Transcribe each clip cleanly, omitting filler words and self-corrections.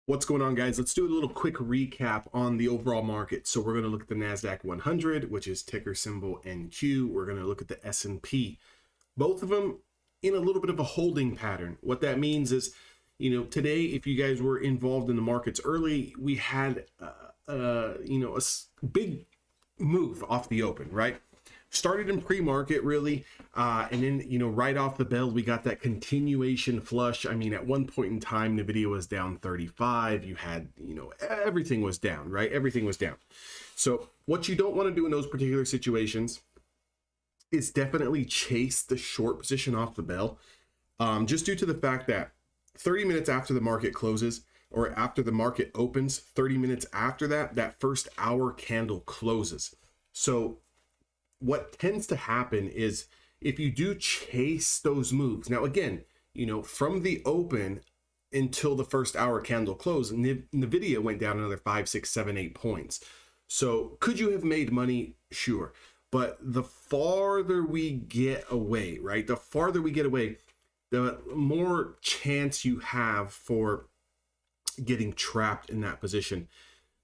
What's going on, guys? Let's do a little quick recap on the overall market. So we're going to look at the Nasdaq 100, which is ticker symbol NQ. We're going to look at the S&P. Both of them in a little bit of a holding pattern. What that means is, today, if you guys were involved in the markets early, we had, a big move off the open, right? Started in pre-market really, and then right off the bell we got that continuation flush. I mean, at one point in time Nvidia was down 35. You had everything was down, right? Everything was down. So what you don't want to do in those particular situations is definitely chase the short position off the bell, just due to the fact that 30 minutes after the market closes, or after the market opens, 30 minutes after that, that first hour candle closes. So what tends to happen is if you do chase those moves, now again, from the open until the first hour candle close, Nvidia went down another 5, 6, 7, 8 points. So could you have made money? Sure. But the farther we get away, right? The farther we get away, the more chance you have for getting trapped in that position.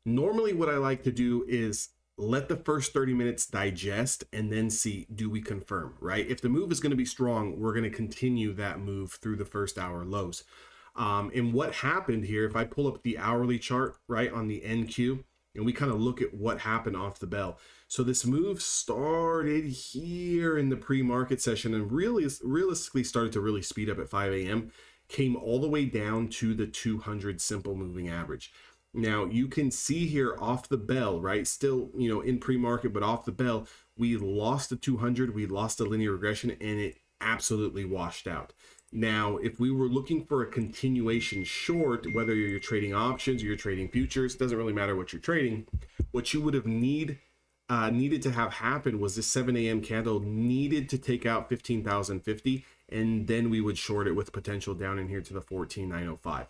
Normally what I like to do is let the first 30 minutes digest and then see, do we confirm, right? If the move is going to be strong, we're going to continue that move through the first hour lows. And what happened here, if I pull up the hourly chart, right, on the NQ, and we kind of look at what happened off the bell. So this move started here in the pre-market session and really realistically started to really speed up at 5 a.m., came all the way down to the 200 simple moving average. Now you can see here off the bell, right? Still, in pre-market, but off the bell, we lost the 200, we lost the linear regression, and it absolutely washed out. Now, if we were looking for a continuation short, whether you're trading options or you're trading futures, doesn't really matter what you're trading, what you would have needed to have happen was this 7 a.m. candle needed to take out 15,050, and then we would short it with potential down in here to the 14,905.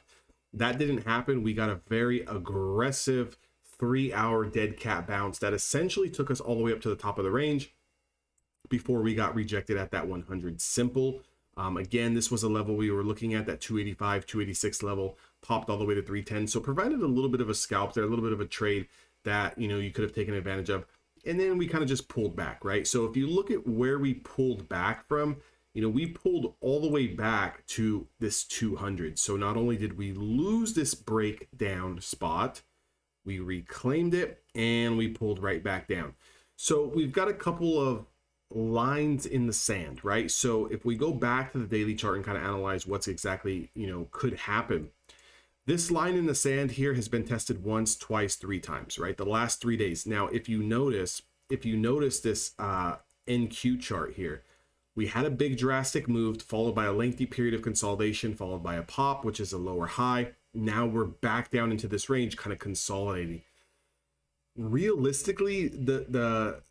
That didn't happen. We got a very aggressive 3-hour dead cat bounce that essentially took us all the way up to the top of the range before we got rejected at that 100 simple. Again, this was a level we were looking at, that 285, 286 level, popped all the way to 310. So provided a little bit of a scalp there, a little bit of a trade that, you could have taken advantage of. And then we kind of just pulled back, right? So if you look at where we pulled back from, we pulled all the way back to this 200. So not only did we lose this breakdown spot, we reclaimed it and we pulled right back down. So we've got a couple of lines in the sand, right? So if we go back to the daily chart and kind of analyze what's exactly, could happen. This line in the sand here has been tested once, twice, 3 times, right? The last 3 days. Now, if you notice this NQ chart here, we had a big drastic move followed by a lengthy period of consolidation, followed by a pop, which is a lower high. Now we're back down into this range, kind of consolidating. Realistically, the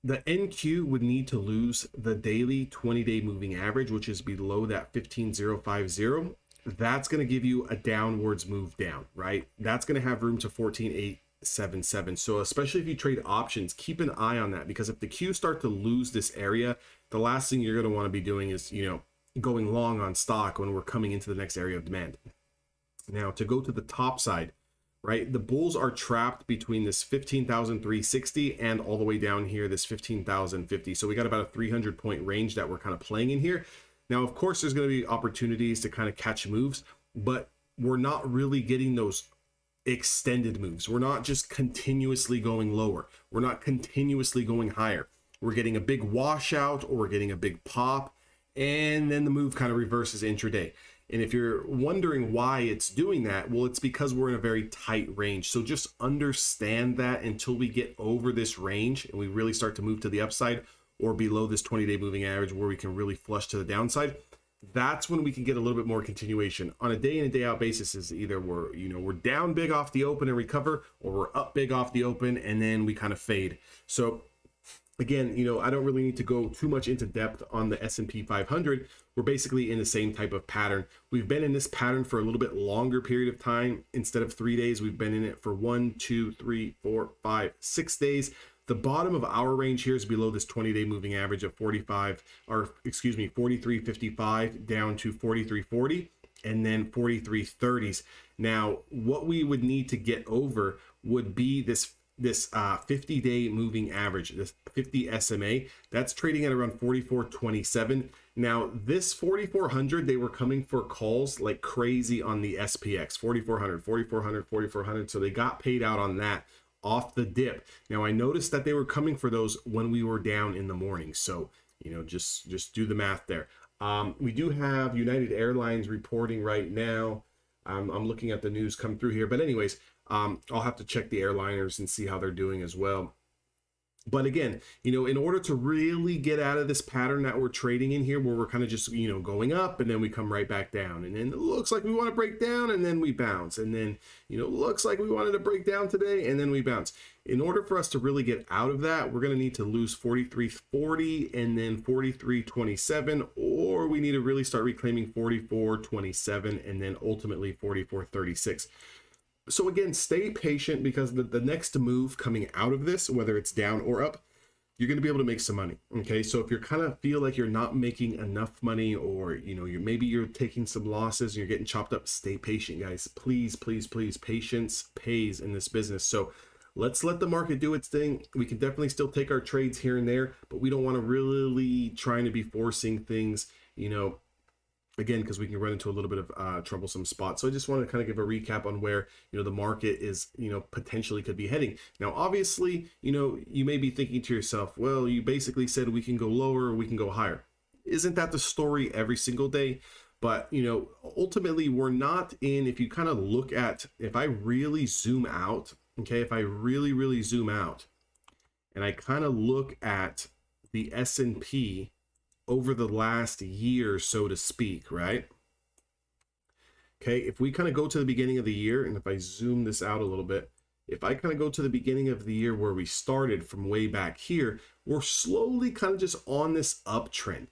NQ would need to lose the daily 20-day moving average, which is below that 15,050. That's going to give you a downwards move down, right? That's going to have room to 14,877. So especially if you trade options, keep an eye on that, because if the Qs start to lose this area, the last thing you're going to want to be doing is, going long on stock when we're coming into the next area of demand. Now, to go to the top side, right, the bulls are trapped between this 15,360 and all the way down here, this 15,050. So we got about a 300 point range that we're kind of playing in here. Now, of course, there's going to be opportunities to kind of catch moves, but we're not really getting those extended moves. We're not just continuously going lower. We're not continuously going higher. We're getting a big washout or we're getting a big pop, and then the move kind of reverses intraday. And if you're wondering why it's doing that, well, it's because we're in a very tight range. So just understand that until we get over this range and we really start to move to the upside or below this 20-day moving average where we can really flush to the downside, that's when we can get a little bit more continuation. On a day in and day out basis is either we're down big off the open and recover, or we're up big off the open and then we kind of fade. So again, I don't really need to go too much into depth on the S&P 500. We're basically in the same type of pattern. We've been in this pattern for a little bit longer period of time. Instead of 3 days, we've been in it for 1, 2, 3, 4, 5, 6 days. The bottom of our range here is below this 20-day moving average of 43.55 down to 43.40. and then 43.30s. Now, what we would need to get over would be this 50-day moving average, this 50 SMA. That's trading at around 44.27. Now, this 4,400, they were coming for calls like crazy on the SPX, 4,400, 4,400, 4,400. So they got paid out on that off the dip. Now, I noticed that they were coming for those when we were down in the morning. So, just do the math there. We do have United Airlines reporting right now. I'm looking at the news come through here. But anyways, I'll have to check the airliners and see how they're doing as well. But again, in order to really get out of this pattern that we're trading in here, where we're kind of just, going up and then we come right back down, and then it looks like we want to break down and then we bounce, and then, looks like we wanted to break down today and then we bounce. In order for us to really get out of that, we're going to need to lose 43.40 and then 43.27, or we need to really start reclaiming 44.27 and then ultimately 44.36. So again, stay patient, because the next move coming out of this, whether it's down or up, you're going to be able to make some money. Okay. So if you're kind of feel like you're not making enough money, or, maybe you're taking some losses and you're getting chopped up, stay patient, guys. Please, please, please. Patience pays in this business. So let's let the market do its thing. We can definitely still take our trades here and there, but we don't want to really trying to be forcing things, again, because we can run into a little bit of troublesome spots. So I just want to kind of give a recap on where, the market is, potentially could be heading. Now, obviously, you may be thinking to yourself, well, you basically said we can go lower or we can go higher. Isn't that the story every single day? But, ultimately we're not in, if you kind of look at, if I really zoom out, okay, if I really, really zoom out and I kind of look at the S&P over the last year, so to speak, right? Okay, if we kind of go to the beginning of the year, and if I zoom this out a little bit, if I kind of go to the beginning of the year where we started from way back here, we're slowly kind of just on this uptrend,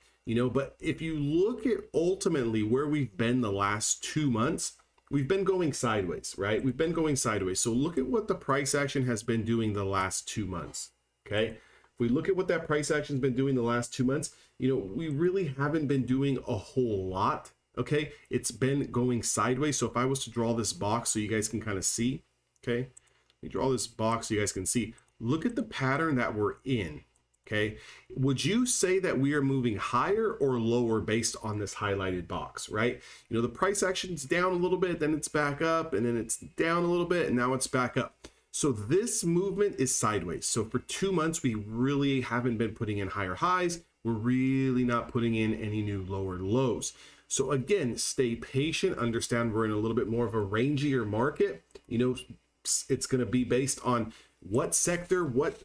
but if you look at ultimately where we've been the last 2 months, we've been going sideways, right? We've been going sideways. So look at what the price action has been doing the last 2 months, okay? If we look at what that price action has been doing the last 2 months, we really haven't been doing a whole lot, okay? It's been going sideways. So if I was to draw this box so you guys can kind of see, okay? Let me draw this box so you guys can see. Look at the pattern that we're in, okay? Would you say that we are moving higher or lower based on this highlighted box, right? The price action's down a little bit, then it's back up, and then it's down a little bit, and now it's back up. So this movement is sideways. So for 2 months, we really haven't been putting in higher highs. We're really not putting in any new lower lows. So again, stay patient. Understand we're in a little bit more of a rangier market. It's going to be based on what sector, what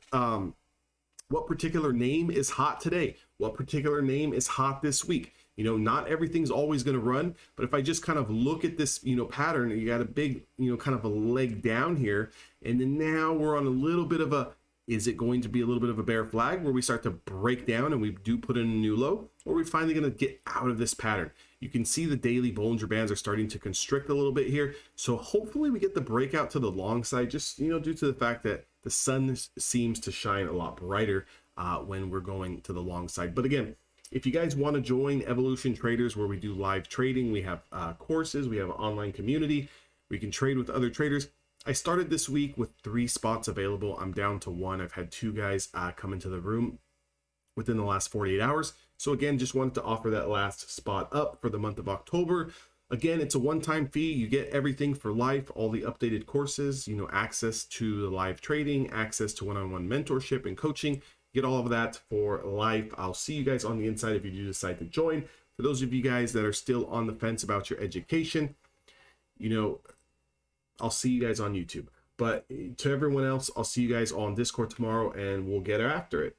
particular name is hot today, what particular name is hot this week. Not everything's always going to run, but if I just kind of look at this, pattern, you got a big, kind of a leg down here, and then now we're on a little bit of a, is it going to be a little bit of a bear flag where we start to break down and we do put in a new low, or are we finally going to get out of this pattern? You can see the daily Bollinger Bands are starting to constrict a little bit here. So hopefully we get the breakout to the long side, just, due to the fact that the sun seems to shine a lot brighter when we're going to the long side. But again, if you guys want to join Evolution Traders, where we do live trading, we have courses, we have an online community, we can trade with other traders. I started this week with 3 spots available. I'm down to 1. I've had 2 guys come into the room within the last 48 hours. So again, just wanted to offer that last spot up for the month of October. Again, it's a one-time fee. You get everything for life, all the updated courses, access to the live trading, access to one-on-one mentorship and coaching. Get all of that for life. I'll see you guys on the inside if you do decide to join. For those of you guys that are still on the fence about your education, I'll see you guys on YouTube. But to everyone else, I'll see you guys on Discord tomorrow, and we'll get after it.